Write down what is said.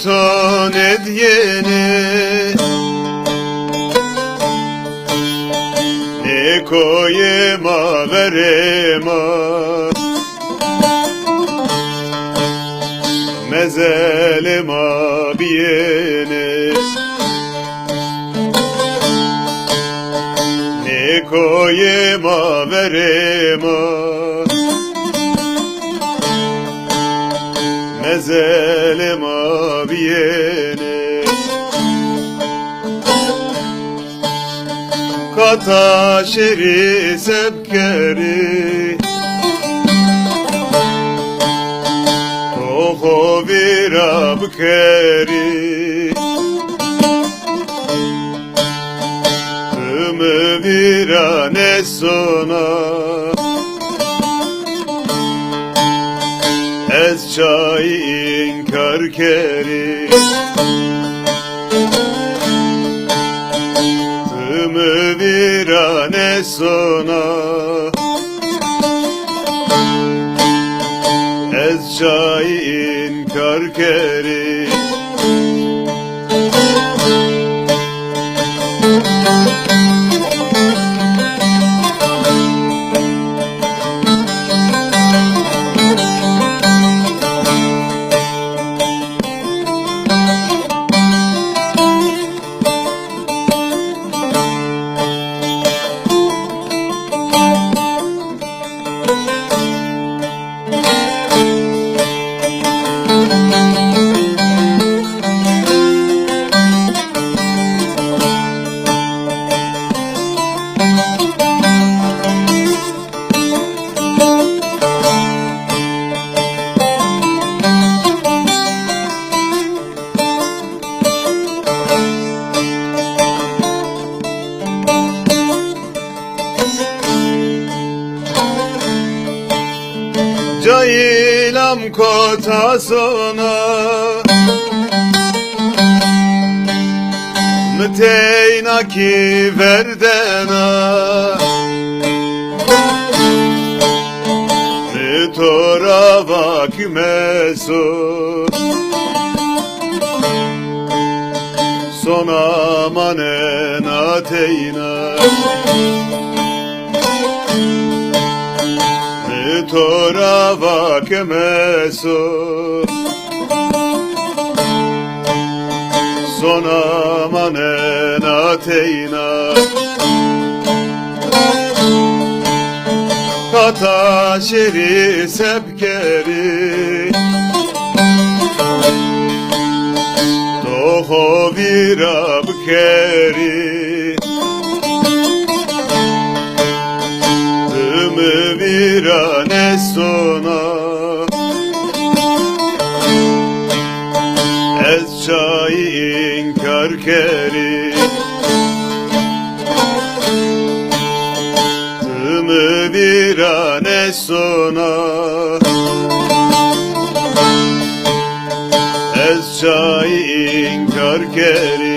beton edyeni ne koyema verema mezelema biyene ne koyema verema mezelema biyene kata şeri sepkeri toho vira bkeri tümü vira nesona ez çayın karkeri tümü vira nesona ez çayın karkeri Cailam kotasına Mteyna ki verdena Mtora vakmeso Sona manen ateyna Tora vakmeso Sona manen ateyna Kata şeri sepkeri Toho vira bkeri Vira nesona ez çayın karkeri tümü vira nesona ez çayın karkeri